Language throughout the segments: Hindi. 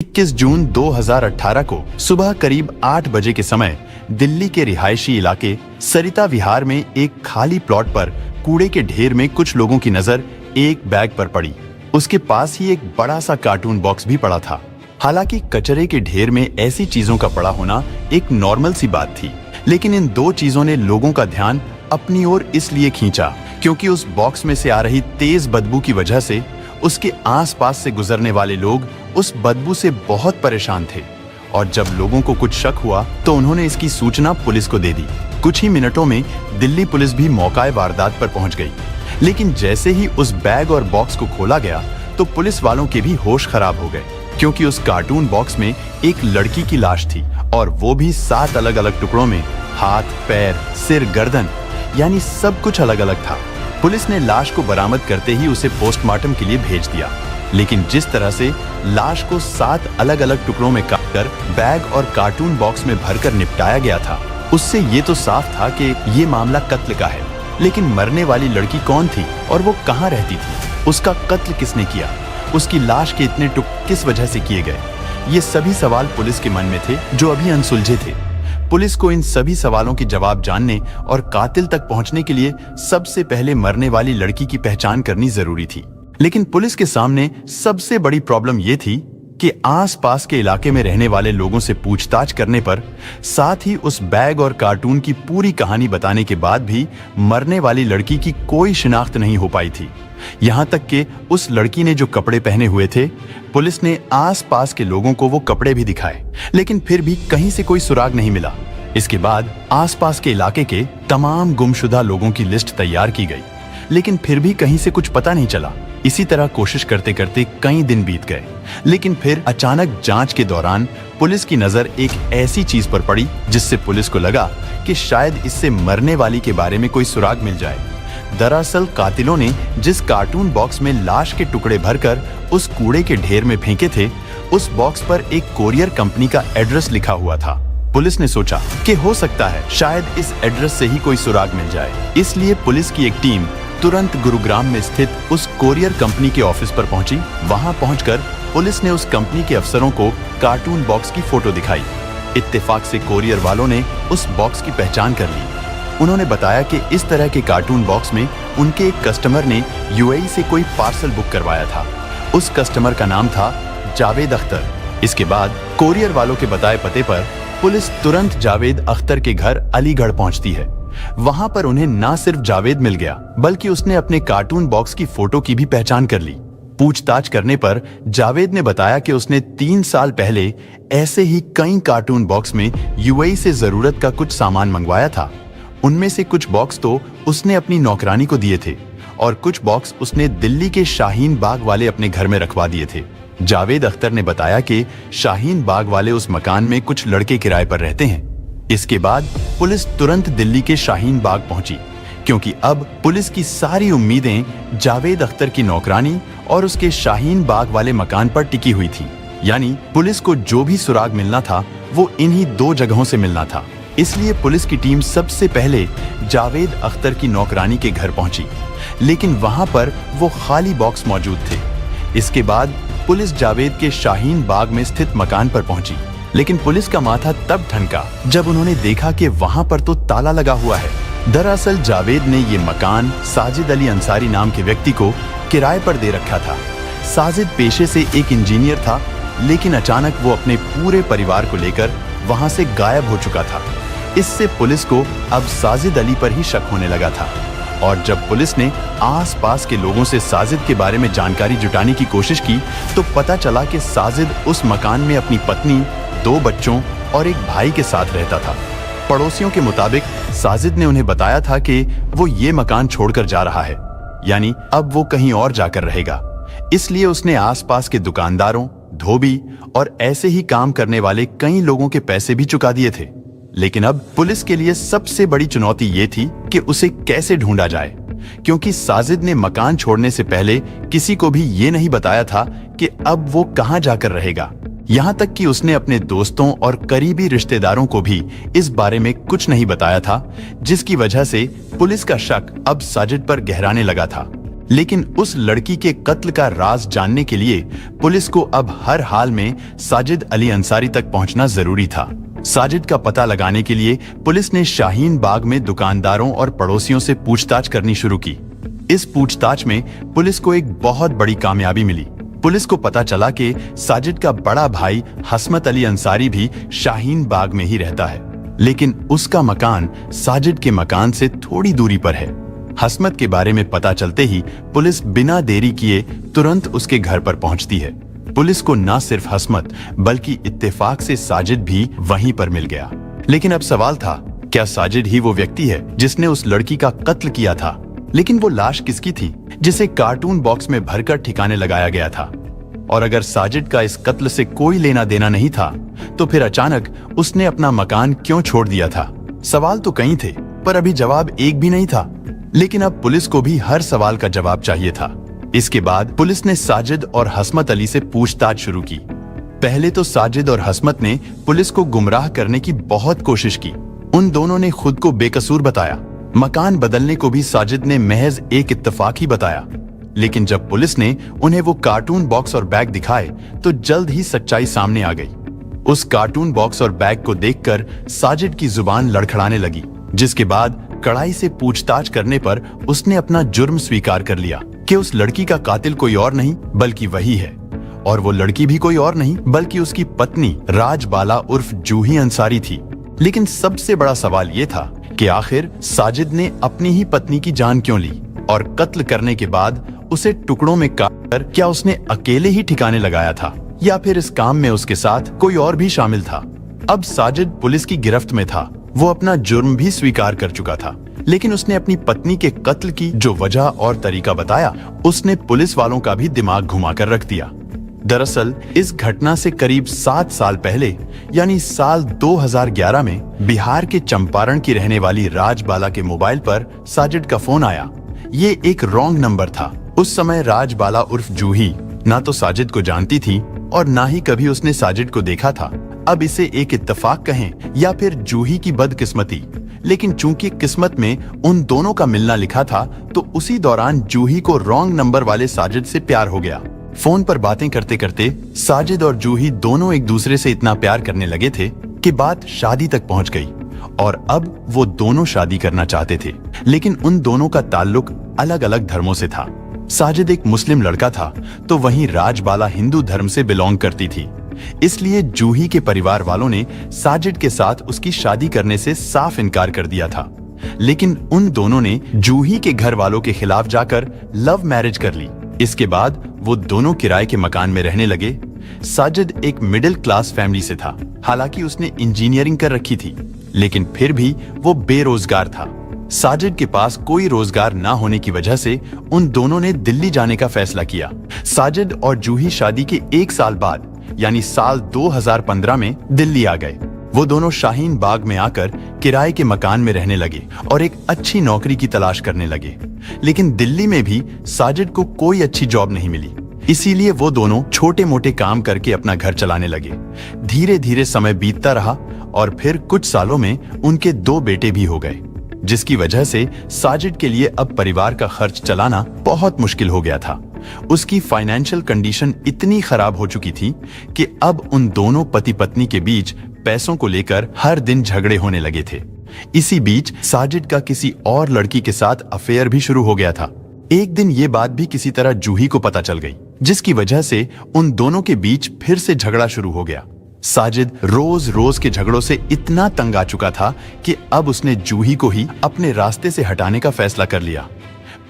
21 जून 2018 को सुबह करीब 8 बजे के समय दिल्ली के रिहायशी इलाके सरिता विहार में एक खाली प्लॉट पर कूड़े के ढेर में कुछ लोगों की नजर एक बैग पर पड़ी। उसके पास ही एक बड़ा सा कार्टून बॉक्स भी पड़ा था। हालांकि कचरे के ढेर में ऐसी चीजों का पड़ा होना एक नॉर्मल सी बात थी, लेकिन इन दो चीजों ने लोगों का ध्यान अपनी ओर इसलिए खींचा क्योंकि उस बॉक्स में से आ रही तेज बदबू की वजह से उसके आसपास से गुजरने वाले लोग उस बदबू से बहुत परेशान थे। और जब लोगों को कुछ शक हुआ तो उन्होंने इसकी सूचना पुलिस को दे दी। कुछ ही मिनटों में दिल्ली पुलिस भी मौके वारदात पर पहुंच गई। लेकिन जैसे ही उस बैग और बॉक्स को खोला गया तो पुलिस वालों के भी होश खराब हो गए, क्योंकि उस कार्टून बॉक्स में एक लड़की की लाश थी, और वो भी 7 अलग अलग टुकड़ों में। हाथ, पैर, सिर, गर्दन, यानी सब कुछ अलग अलग था। पुलिस ने लाश को बरामद करते ही उसे पोस्टमार्टम के लिए भेज दिया। लेकिन जिस तरह से लाश को 7 अलग अलग टुकड़ों में काटकर बैग और कार्टून बॉक्स में भरकर निपटाया गया था, उससे ये तो साफ था कि ये मामला कत्ल का है। लेकिन मरने वाली लड़की कौन थी और वो कहाँ रहती थी? उसका कत्ल किसने किया? उसकी लाश के इतने टुकड़े किस वजह से किए गए? ये सभी सवाल पुलिस के मन में थे, जो अभी अनसुलझे थे। पुलिस को इन सभी सवालों के जवाब जानने और कातिल तक पहुंचने के लिए सबसे पहले मरने वाली लड़की की पहचान करनी जरूरी थी। लेकिन पुलिस के सामने सबसे बड़ी प्रॉब्लम ये थी कि आसपास के इलाके में रहने वाले लोगों से पूछताछ करने पर, साथ ही उस बैग और कार्टून की पूरी कहानी बताने के बाद भी मरने वाली लड़की की कोई शिनाख्त नहीं हो पाई थी। यहाँ तक कि उस लड़की ने जो कपड़े पहने हुए थे, पुलिस ने आसपास के लोगों को वो कपड़े भी दिखाए, लेकिन फिर भी कहीं से कोई सुराग नहीं मिला। इसके बाद आसपास के इलाके के तमाम गुमशुदा लोगों की लिस्ट तैयार की गई, लेकिन फिर भी कहीं से कुछ पता नहीं चला। इसी तरह कोशिश करते करते कई दिन बीत गए। लेकिन फिर अचानक जांच के दौरान पुलिस की नजर एक ऐसी चीज पर पड़ी जिससे पुलिस को लगा कि शायद इससे मरने वाली के बारे में कोई सुराग मिल जाए। दरअसल कातिलों ने जिस कार्टून बॉक्स में लाश के टुकड़े भरकर उस कूड़े के ढेर में फेंके थे, उस बॉक्स पर एक कोरियर कंपनी का एड्रेस लिखा हुआ था। पुलिस ने सोचा कि हो सकता है शायद इस एड्रेस से ही कोई सुराग मिल जाए। इसलिए पुलिस की एक टीम तुरंत गुरुग्राम में स्थित उस कोरियर कंपनी के ऑफिस पर पहुंची। वहां पहुंचकर पुलिस ने उस कंपनी के अफसरों को कार्टून बॉक्स की फोटो दिखाई। इत्तेफाक से कोरियर वालों ने उस बॉक्स की पहचान कर ली। उन्होंने बताया कि इस तरह के कार्टून बॉक्स में उनके एक कस्टमर ने यूएई से कोई पार्सल बुक करवाया था। उस कस्टमर का नाम था जावेद अख्तर। इसके बाद कोरियर वालों के बताए पते पर पुलिस तुरंत जावेद अख्तर के घर अलीगढ़ पहुंचती है। वहां पर उन्हें ना सिर्फ जावेद मिल गया, बल्कि उसने अपने कार्टून बॉक्स की फोटो की भी पहचान कर ली। पूछताछ करने पर जावेद ने बताया कि उसने 3 साल पहले ऐसे ही कई कार्टून बॉक्स में यूएई से जरूरत का कुछ सामान मंगवाया था। उनमें से कुछ बॉक्स तो उसने अपनी नौकरानी को दिए थे और कुछ बॉक्स उसने दिल्ली के शाहीन बाग वाले अपने घर में रखवा दिए थे। जावेद अख्तर ने बताया कि शाहीन बाग वाले उस मकान में कुछ लड़के किराए पर रहते हैं। इसके बाद पुलिस तुरंत दिल्ली के शाहीन बाग पहुंची, क्योंकि अब पुलिस की सारी उम्मीदें जावेद अख्तर की नौकरानी और उसके शाहीन बाग वाले मकान पर टिकी हुई थी। यानी पुलिस को जो भी सुराग मिलना था वो इन्हीं 2 जगहों से मिलना था। इसलिए पुलिस की टीम सबसे पहले जावेद अख्तर की नौकरानी के घर पहुंची, लेकिन वहां पर वो खाली बॉक्स मौजूद थे। इसके बाद पुलिस जावेद के शाहीन बाग में स्थित मकान पर पहुंची, लेकिन पुलिस का माथा तब ठनका जब उन्होंने देखा कि वहां पर तो ताला लगा हुआ है। दरअसल जावेद ने ये मकान साजिद अली अंसारी नाम के व्यक्ति को किराए पर दे रखा था। साजिद पेशे से एक इंजीनियर था, लेकिन अचानक वो अपने पूरे परिवार को लेकर वहां से गायब हो चुका था। इससे पुलिस को अब साजिद अली पर ही शक होने लगा था। और जब पुलिस ने आसपास के लोगों से साजिद के बारे में जानकारी जुटाने की कोशिश की तो पता चला कि साजिद उस मकान में अपनी पत्नी, 2 बच्चों और एक भाई के साथ रहता था। पड़ोसियों के मुताबिक साजिद ने उन्हें बताया था कि वो ये मकान छोड़कर जा रहा है, यानी अब वो कहीं और जाकर रहेगा। इसलिए उसने आसपास के दुकानदारों, धोबी और ऐसे ही काम करने वाले कई लोगों के पैसे भी चुका दिए थे। लेकिन अब पुलिस के लिए सबसे बड़ी चुनौती ये थी कि उसे कैसे ढूंढा जाए, क्योंकि साजिद ने मकान छोड़ने से पहले किसी को भी ये नहीं बताया था कि अब वो कहां जाकर रहेगा। यहाँ तक कि उसने अपने दोस्तों और करीबी रिश्तेदारों को भी इस बारे में कुछ नहीं बताया था, जिसकी वजह से पुलिस का शक अब साजिद पर गहराने लगा था। लेकिन उस लड़की के कत्ल का राज जानने के लिए पुलिस को अब हर हाल में साजिद अली अंसारी तक पहुंचना जरूरी था। साजिद का पता लगाने के लिए पुलिस ने शाहीन बाग में दुकानदारों और पड़ोसियों से पूछताछ करनी शुरू की। इस पूछताछ में पुलिस को एक बहुत बड़ी कामयाबी मिली। पुलिस को पता चला कि साजिद का बड़ा भाई हसमत अली अंसारी भी शाहीन बाग में ही रहता है, लेकिन उसका मकान साजिद के मकान से थोड़ी दूरी पर है। हसमत के बारे में पता चलते ही पुलिस बिना देरी किए तुरंत उसके घर पर पहुंचती है। पुलिस को न सिर्फ हसमत बल्कि इत्तेफाक से साजिद भी वहीं पर मिल गया। लेकिन अब सवाल था, क्या साजिद ही वो व्यक्ति है जिसने उस लड़की का कत्ल किया था? लेकिन वो लाश किसकी थी जिसे कार्टून बॉक्स में भरकर ठिकाने लगाया गया था? और अगर साजिद का इस कत्ल से कोई लेना देना नहीं था, तो फिर अचानक उसने अपना मकान क्यों छोड़ दिया था? सवाल तो कई थे, पर अभी जवाब एक भी नहीं था। लेकिन अब पुलिस को भी हर सवाल का जवाब चाहिए था। इसके बाद पुलिस ने साजिद और हसमत अली से पूछताछ शुरू की। पहले तो साजिद और हसमत ने पुलिस को गुमराह करने की बहुत कोशिश की। उन दोनों ने खुद को बेकसूर बताया। मकान बदलने को भी साजिद ने महज एक इत्तेफाक ही बताया। लेकिन जब पुलिस ने उन्हें वो कार्टून बॉक्स और बैग दिखाए तो जल्द ही सच्चाई सामने आ गई। उस कार्टून बॉक्स और बैग को देखकर साजिद की जुबान लड़खड़ाने लगी, जिसके बाद कड़ाई से पूछताछ करने पर उसने अपना जुर्म स्वीकार कर लिया कि उस लड़की का कातिल कोई और नहीं बल्कि वही है, और वो लड़की भी कोई और नहीं बल्कि उसकी पत्नी राजबाला उर्फ जूही अंसारी थी। लेकिन सबसे बड़ा सवाल ये था कि आखिर साजिद ने अपनी ही पत्नी की जान क्यों ली, और कत्ल करने के बाद उसे टुकड़ों में काटकर क्या उसने अकेले ही ठिकाने लगाया था, या फिर इस काम में उसके साथ कोई और भी शामिल था? अब साजिद पुलिस की गिरफ्त में था। वो अपना जुर्म भी स्वीकार कर चुका था, लेकिन उसने अपनी पत्नी के कत्ल की जो वजह और तरीका बताया, उसने पुलिस वालों का भी दिमाग घुमाकर रख दिया। दरअसल इस घटना से करीब 7 साल पहले यानी साल 2011 में बिहार के चंपारण की रहने वाली राजबाला के मोबाइल पर साजिद का फोन आया। ये एक रॉन्ग नंबर था। उस समय राजबाला उर्फ जूही ना तो साजिद को जानती थी और ना ही कभी उसने साजिद को देखा था। अब इसे एक इत्तेफाक कहें या फिर जूही की बदकिस्मती, लेकिन चूंकि किस्मत में उन दोनों का मिलना लिखा था, तो उसी दौरान जूही को रॉन्ग नंबर वाले साजिद से प्यार हो गया। फोन पर बातें करते करते साजिद और जूही दोनों एक दूसरे से इतना प्यार करने लगे थे कि बात शादी तक पहुंच गई, और अब वो दोनों शादी करना चाहते थे। लेकिन उन दोनों का ताल्लुक अलग अलग धर्मों से था। साजिद एक मुस्लिम लड़का था, तो वहीं राजबाला हिंदू धर्म से बिलोंग करती थी। इसलिए जूही के परिवार वालों ने साजिद के साथ उसकी शादी करने से साफ इनकार कर दिया था। लेकिन उन दोनों ने जूही के घर वालों के खिलाफ जाकर लव मैरिज कर ली। इसके बाद वो दोनों किराए के मकान में रहने लगे। साजिद एक मिडिल क्लास फैमिली से था। हालांकि उसने इंजीनियरिंग कर रखी थी, लेकिन फिर भी वो बेरोजगार था। साजिद के पास कोई रोजगार ना होने की वजह से उन दोनों ने दिल्ली जाने का फैसला किया। साजिद और जूही शादी के 1 साल बाद यानी साल 2015 में दिल्ली आ गए। वो दोनों शाहीन बाग में आकर किराए के मकान में रहने लगे और एक अच्छी नौकरी की तलाश करने लगे। लेकिन दिल्ली में भी साजिद को कोई अच्छी जॉब नहीं मिली, इसीलिए वो दोनों छोटे मोटे काम करके अपना घर चलाने लगे। धीरे धीरे समय बीतता रहा और फिर कुछ सालों में उनके 2 बेटे भी हो गए, जिसकी वजह से साजिद के लिए अब परिवार का खर्च चलाना बहुत मुश्किल हो गया था। उसकी फाइनेंशियल कंडीशन इतनी खराब हो चुकी थी कि अब उन दोनों पति पत्नी के बीच पैसों को लेकर हर दिन झगड़े होने लगे थे। इसी बीच साजिद का किसी और लड़की के साथ अफेयर भी शुरू हो गया था। एक दिन ये बात भी किसी तरह जूही को पता चल गई, जिसकी वजह से उन दोनों के बीच फिर से झगड़ा शुरू हो गया। साजिद रोज रोज के झगड़ों से इतना तंग आ चुका था कि अब उसने जूही को ही अपने रास्ते से हटाने का फैसला कर लिया।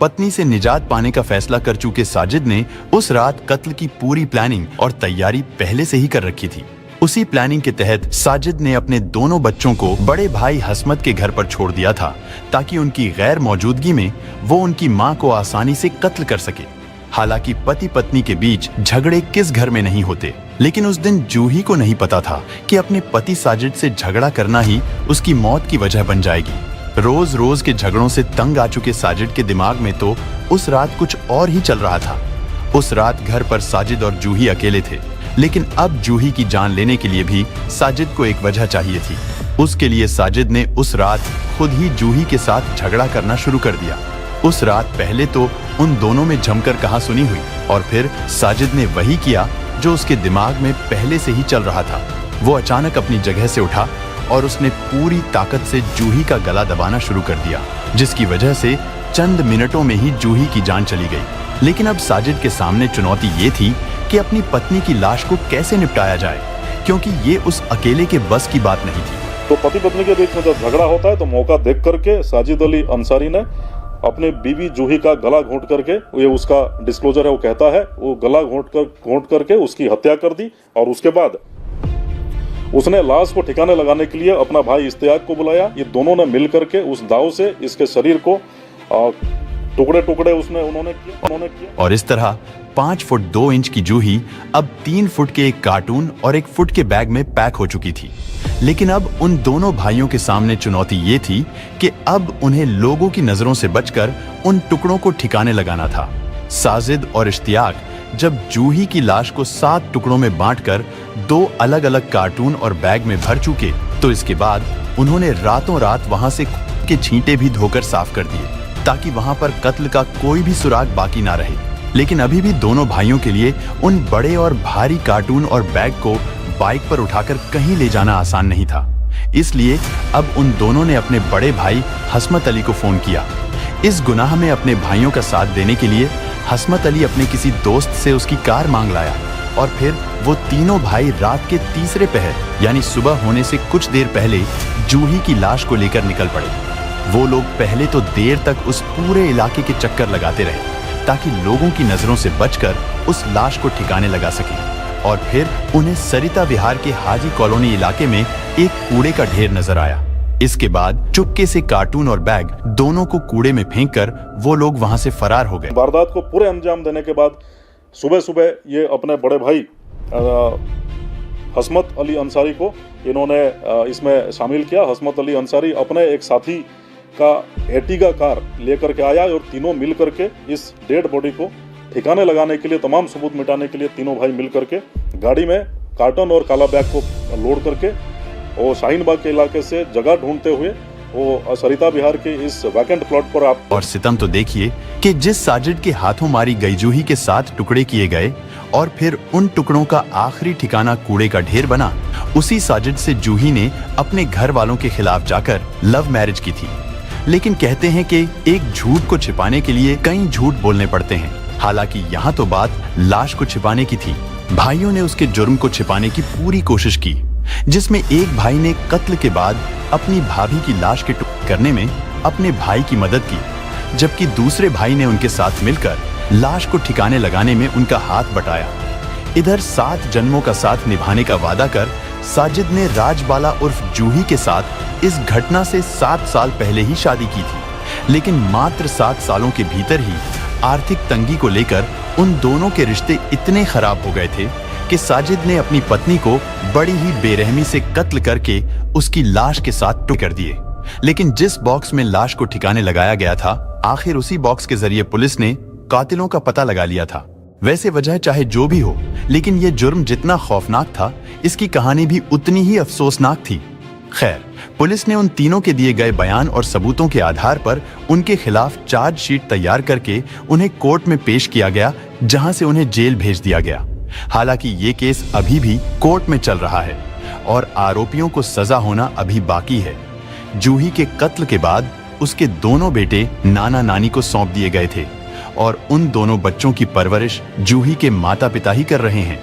पत्नी से निजात पाने का फैसला कर चुके साजिद ने उस रात कत्ल की पूरी प्लानिंग और तैयारी पहले से ही कर रखी थी। उसी प्लानिंग के तहत साजिद ने अपने दोनों बच्चों को बड़े भाई हसमत के घर पर छोड़ दिया था, ताकि उनकी गैर मौजूदगी में वो उनकी मां को आसानी से कत्ल कर सके। हालांकि पति पत्नी के बीच झगड़े किस घर में नहीं होते, लेकिन उस दिन जूही को नहीं पता था कि अपने पति साजिद से झगड़ा करना ही उसकी मौत की वजह बन जाएगी। रोज रोज के झगड़ों से तंग आ चुके साजिद के दिमाग में तो उस रात कुछ और ही चल रहा था। उस रात घर पर साजिद और जूही अकेले थे, लेकिन अब जूही की जान लेने के लिए भी साजिद को एक वजह चाहिए थी। उसके लिए साजिद ने उस रात खुद ही जूही के साथ झगड़ा करना शुरू कर दिया। उस रात पहले तो उन दोनों में जमकर कहासुनी हुई और फिर साजिद ने वही किया जो उसके दिमाग में पहले से ही चल रहा था। वो अचानक अपनी जगह से उठा और उसने पूरी ताकत से जूही का गला दबाना शुरू कर दिया, जिसकी वजह से चंद मिनटों में ही जूही की जान चली गई। लेकिन अब साजिद के सामने चुनौती ये थी कि अपनी पत्नी की लाश को कैसे निपटाया जाए, क्योंकि ये उस अकेले के बस की बात नहीं थी। तो पति पत्नी के बीच में जब झगड़ा होता है तो मौका देख करके साजिद अली अंसारी ने अपने बीवी जूही का गला घोंट करके, ये उसका डिस्क्लोजर है, वो कहता है वो गला घोंट करके उसकी हत्या कर दी। और उसके बाद उसने लाश को ठिकाने लगाने के लिए अपना भाई इश्तियाक को बुलाया। ये दोनों ने मिल करके उस दाव से इसके शरीर को टुकड़े टुकड़े उन्होंने किया। और इस तरह 5 फुट 2 इंच की जूही अब 3 फुट के एक कार्टून और 1 फुट के बैग में पैक हो चुकी थी। लेकिन अब उन दोनों भाइयों के सामने चुनौती ये थी कि अब उन्हें लोगों की नजरों से बचकर उन टुकड़ों को ठिकाने लगाना था। साजिद और इश्तियाक जब जूही की लाश को 7 टुकड़ों में बांटकर 2 अलग अलग कार्टून और बैग में भर चुके, तो इसके बाद उन्होंने रातों रात वहां से के छींटे भी धोकर साफ कर दिए ताकि वहां पर कत्ल का कोई भी सुराग बाकी ना रहे। लेकिन अभी भी दोनों भाइयों के लिए उन बड़े और भारी कार्टून और बैग को बाइक पर उठाकर कहीं ले जाना आसान नहीं था। इसलिए अब उन दोनों ने अपने बड़े भाई हसमत अली को फोन किया। इस गुनाह में अपने भाइयों का साथ देने के लिए हसमत अली अपने किसी दोस्त से उसकी कार मांग लाया और फिर वो तीनों भाई रात के तीसरे पहर यानी सुबह होने से कुछ देर पहले जूही की लाश को लेकर निकल पड़े। वो लोग पहले तो देर तक उस पूरे इलाके के चक्कर लगाते रहे ताकि लोगों की नजरों से बचकर उस लाश को ठिकाने लगा सकें, और फिर उन्हें सरिता विहार के हाजी कॉलोनी इलाके में एक कूड़े का ढेर नजर आया। इसके बाद चुपके से कार्टून और बैग दोनों को कूड़े में फेंककर वो लोग वहां से फरार हो गए। वारदात को पूरे अंजाम देने के बाद सुबह सुबह ये अपने बड़े भाई हसमत अली अंसारी को इन्होंने इसमें शामिल किया। हसमत अली अंसारी अपने एक साथी का एर्टिगा कार लेकर के आया और तीनों मिल करके इस डेड बॉडी को ठिकाने लगाने के लिए, तमाम सबूत मिटाने के लिए तीनों भाई मिल करके गाड़ी में कार्टन और काला बैग को लोड करके वो शाहीन बाग के इलाके से जगह ढूंढते हुए वो सरिता विहार के इस वैकेंट प्लॉट पर और सितम तो देखिए कि जिस साजिद के हाथों मारी गई जूही के 7 टुकड़े किए गए और फिर उन टुकड़ों का आखिरी ठिकाना कूड़े का ढेर बना, उसी साजिद से जूही ने अपने घर वालों के खिलाफ जाकर लव मैरिज की थी। लेकिन कहते हैं कि एक झूठ को छिपाने के लिए कई झूठ बोलने पड़ते हैं। हालांकि यहाँ तो बात लाश को छिपाने की थी। भाइयों ने उसके जुर्म को छिपाने की पूरी कोशिश की, जिसमें एक भाई ने कत्ल के बाद अपनी भाभी की लाश के टुकड़े करने में अपने भाई की मदद की, जबकि दूसरे भाई ने उनके साथ मिलकर लाश को ठिकाने लगाने में उनका हाथ बटाया। इधर 7 जन्मों का साथ निभाने का वादा कर साजिद ने राजबाला उर्फ जूही के साथ इस घटना से 7 साल पहले ही शादी की थी। लेकिन मात्र 7 सालों के भीतर ही आर्थिक तंगी को लेकर उन दोनों के रिश्ते इतने खराब हो गए थे कि साजिद ने अपनी पत्नी को बड़ी ही बेरहमी से कत्ल करके उसकी लाश के साथ टुकड़े कर दिए। लेकिन जिस बॉक्स में लाश को ठिकाने लगाया गया था, आखिर उसी बॉक्स के जरिए पुलिस ने कातिलों का पता लगा लिया था। वैसे वजह चाहे जो भी हो, लेकिन ये जुर्म जितना खौफनाक था, इसकी कहानी भी उतनी ही अफसोसनाक थी। खैर, पुलिस ने उन तीनों के दिए गए बयान और सबूतों के आधार पर उनके खिलाफ चार्जशीट तैयार करके उन्हें कोर्ट में पेश किया गया, जहां से उन्हें जेल भेज दिया गया। हालांकि ये केस अभी भी कोर्ट में चल रहा है और आरोपियों को सजा होना अभी बाकी है। जूही के कत्ल के बाद उसके दोनों बेटे नाना नानी को सौंप दिए गए थे और उन दोनों बच्चों की परवरिश जूही के माता पिता ही कर रहे हैं।